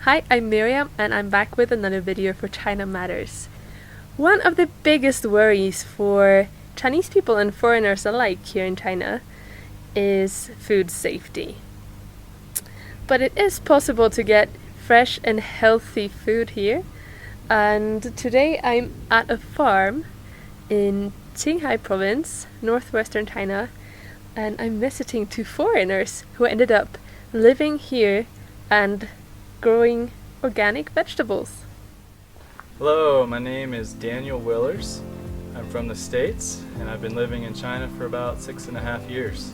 Hi, I'm Miriam and I'm back with another video for China Matters. One of the biggest worries for Chinese people and foreigners alike here in China is food safety. But it is possible to get fresh and healthy food here, and today I'm at a farm in Qinghai province, northwestern China, and I'm visiting two foreigners who ended up living here and growing organic vegetables. Hello, my name is Daniel Willers. I'm from the States and I've been living in China for about 6.5 years.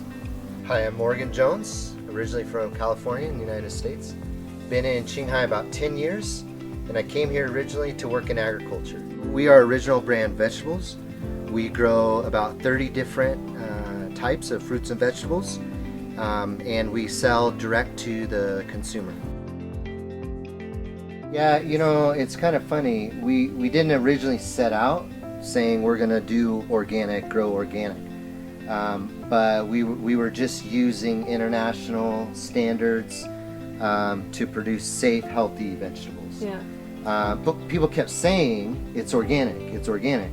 Hi, I'm Morgan Jones, originally from California in the United States. Been in Qinghai about 10 years, and I came here originally to work in agriculture. We are original brand vegetables. We grow about 30 different types of fruits and vegetables, and we sell direct to the consumer. Yeah, you know, it's kind of funny. We didn't originally set out saying we're going to do organic, grow organic. But we were just using international standards to produce safe, healthy vegetables. Yeah. But people kept saying it's organic, it's organic.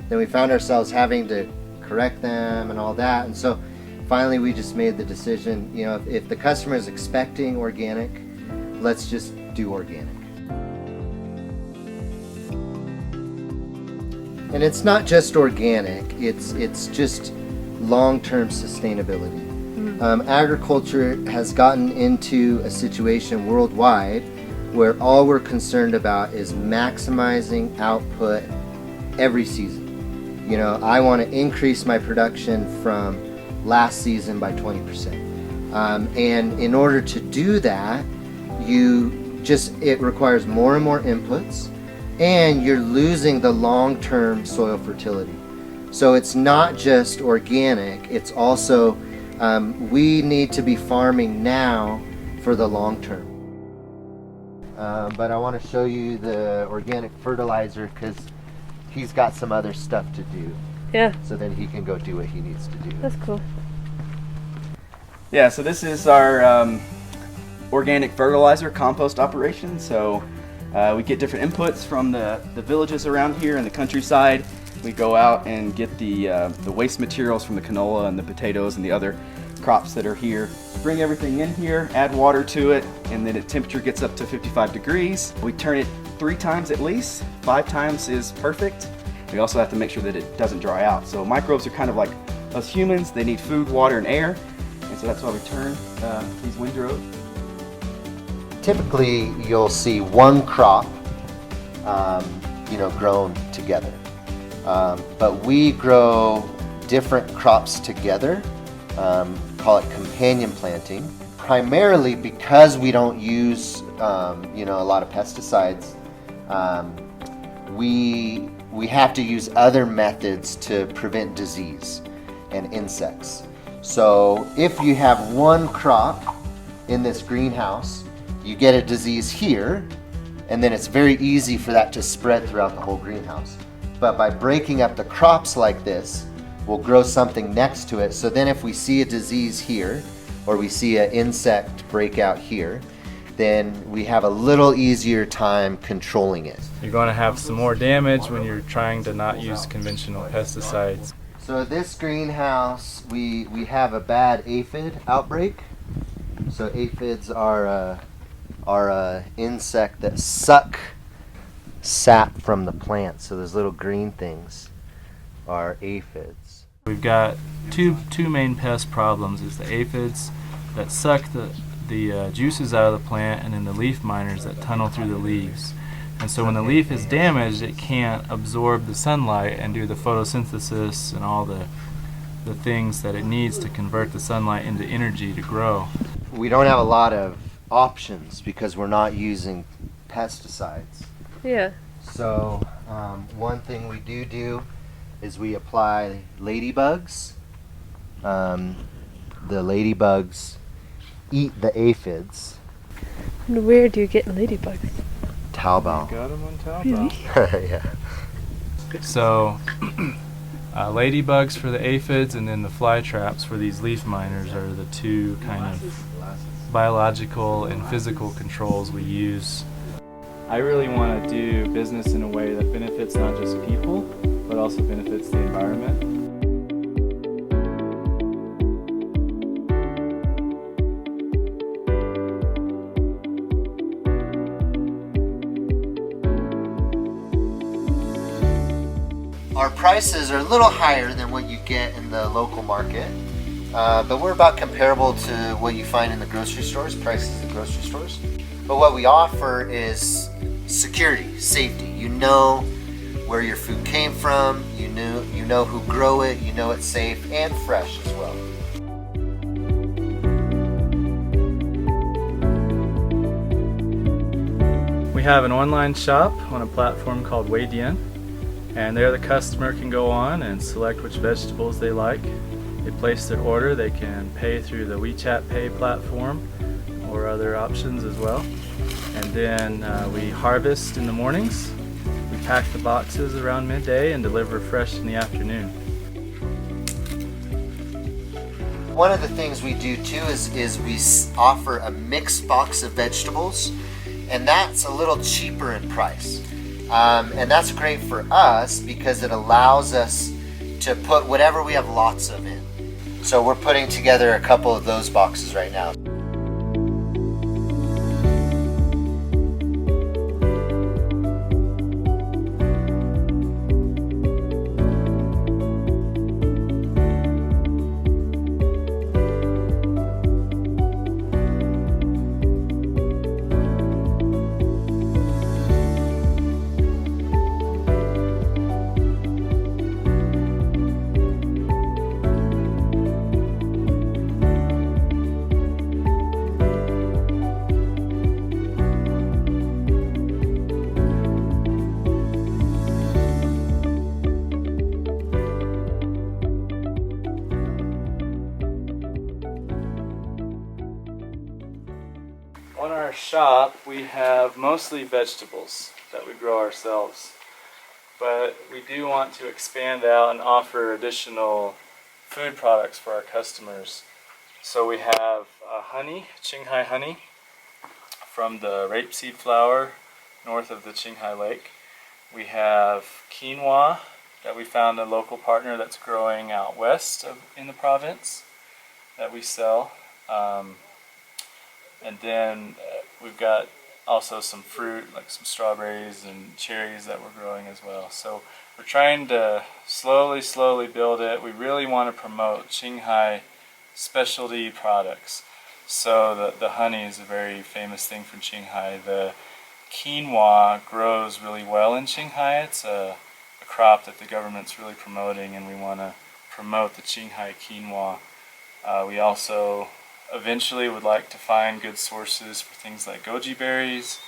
Then we found ourselves having to correct them and all that. And so finally we just made the decision, you know, if the customer is expecting organic, let's just do organic. And it's not just organic, it's just long-term sustainability. Agriculture has gotten into a situation worldwide where all we're concerned about is maximizing output every season. You know, I want to increase my production from last season by 20%. And in order to do that, it requires more and more inputs, and you're losing the long-term soil fertility. So it's not just organic, it's also we need to be farming now for the long term. But I want to show you the organic fertilizer because he's got some other stuff to do. Yeah. So then he can go do what he needs to do. That's cool. Yeah, so this is our organic fertilizer compost operation. So we get different inputs from the villages around here in the countryside. We go out and get the waste materials from the canola and the potatoes and the other crops that are here. Bring everything in here, add water to it, and then the temperature gets up to 55 degrees. We turn it 3 times at least. 5 times is perfect. We also have to make sure that it doesn't dry out. So microbes are kind of like us humans. They need food, water, and air. And so that's why we turn these windrows. Typically, you'll see one crop, grown together. But we grow different crops together, call it companion planting, primarily because we don't use a lot of pesticides. We have to use other methods to prevent disease and insects. So if you have one crop in this greenhouse, you get a disease here, and then it's very easy for that to spread throughout the whole greenhouse. But by breaking up the crops like this, we'll grow something next to it. So then if we see a disease here, or we see an insect breakout here, then we have a little easier time controlling it. You're going to have some more damage when you're trying to not use conventional pesticides. So this greenhouse, we have a bad aphid outbreak. So aphids are a insect that suck sap from the plant. So those little green things are aphids. We've got two main pest problems: is the aphids that suck the juices out of the plant, and then the leaf miners that tunnel through the leaves. And so when the leaf is damaged, it can't absorb the sunlight and do the photosynthesis and all the things that it needs to convert the sunlight into energy to grow. We don't have a lot of options because we're not using pesticides. Yeah. So one thing we do is we apply ladybugs. The ladybugs eat the aphids. And where do you get ladybugs? Taobao. Got them on Taobao. Really? Yeah. So ladybugs for the aphids, and then the fly traps for these leaf miners are the two kind of biological and physical controls we use. I really want to do business in a way that benefits not just people, but also benefits the environment. Our prices are a little higher than what you get in the local market, but we're about comparable to what you find in the grocery stores, prices at grocery stores. But what we offer is security, safety. You know where your food came from, you know who grow it, you know it's safe and fresh as well. We have an online shop on a platform called Weidian, and there the customer can go on and select which vegetables they like. They place their order, they can pay through the WeChat Pay platform or other options as well. And then we harvest in the mornings, we pack the boxes around midday and deliver fresh in the afternoon. One of the things we do too is we offer a mixed box of vegetables, and that's a little cheaper in price. And that's great for us because it allows us to put whatever we have lots of in. So we're putting together a couple of those boxes right now. On our shop, we have mostly vegetables that we grow ourselves, but we do want to expand out and offer additional food products for our customers. So we have honey, Qinghai honey, from the rapeseed flower north of the Qinghai Lake. We have quinoa that we found a local partner that's growing out west in the province that we sell. And then we've got also some fruit, like some strawberries and cherries that we're growing as well. So we're trying to slowly build it. We really want to promote Qinghai specialty products. So the honey is a very famous thing from Qinghai. The quinoa grows really well in Qinghai. It's a crop that the government's really promoting, and we want to promote the Qinghai quinoa. We also eventually would like to find good sources for things like goji berries,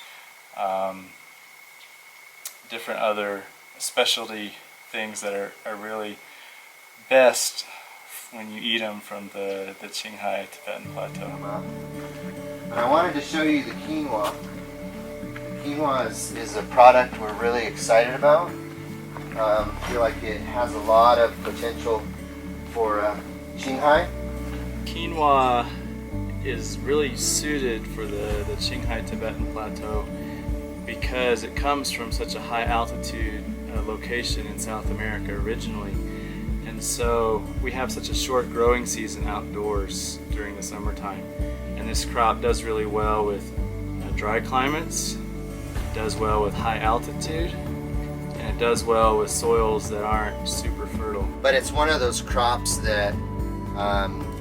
different other specialty things that are really best when you eat them from the Qinghai Tibetan Plateau. And I wanted to show you the quinoa. Quinoa is a product we're really excited about. I feel like it has a lot of potential for Qinghai. Quinoa is really suited for the Qinghai Tibetan Plateau because it comes from such a high altitude location in South America originally, and so we have such a short growing season outdoors during the summertime, and this crop does really well with dry climates, it does well with high altitude, and it does well with soils that aren't super fertile. But it's one of those crops that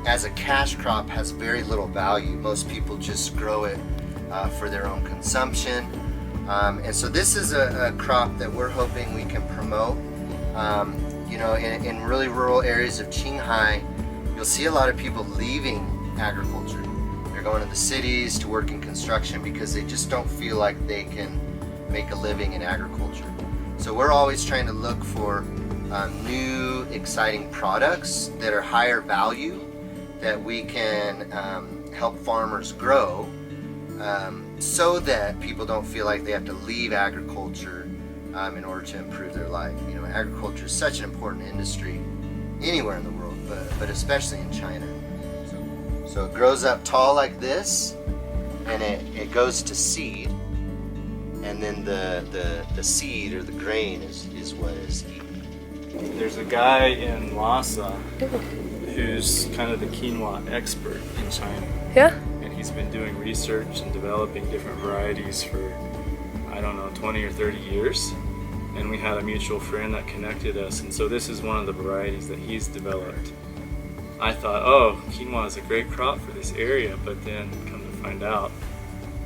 as a cash crop has very little value. Most people just grow it for their own consumption. And so this is a crop that we're hoping we can promote. You know, in really rural areas of Qinghai, you'll see a lot of people leaving agriculture. They're going to the cities to work in construction because they just don't feel like they can make a living in agriculture. So we're always trying to look for new, exciting products that are higher value, that we can help farmers grow, so that people don't feel like they have to leave agriculture in order to improve their life. You know, agriculture is such an important industry anywhere in the world, but especially in China. So So it grows up tall like this, and it goes to seed, and then the seed or the grain is what is eaten. There's a guy in Lhasa who's kind of the quinoa expert in China. Yeah? And he's been doing research and developing different varieties for, I don't know, 20 or 30 years. And we had a mutual friend that connected us, and so this is one of the varieties that he's developed. I thought, oh, quinoa is a great crop for this area, but then come to find out,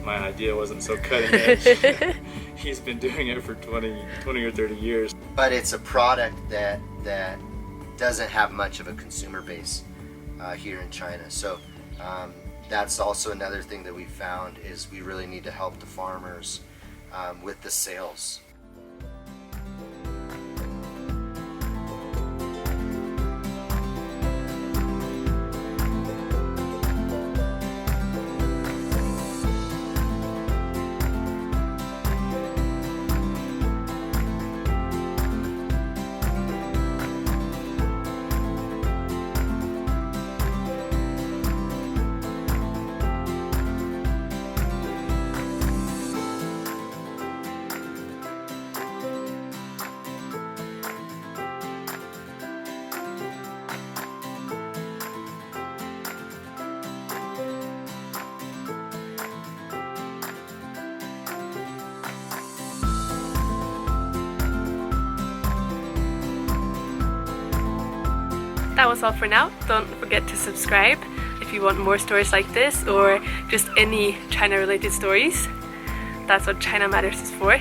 my idea wasn't so cutting edge. He's been doing it for 20 or 30 years. But it's a product that doesn't have much of a consumer base here in China. So that's also another thing that we found is we really need to help the farmers with the sales. That was all for now. Don't forget to subscribe if you want more stories like this or just any China related stories. That's what China Matters is for.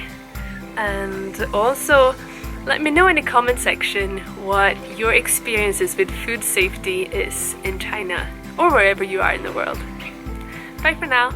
And also let me know in the comment section what your experiences with food safety is in China or wherever you are in the world. Bye for now.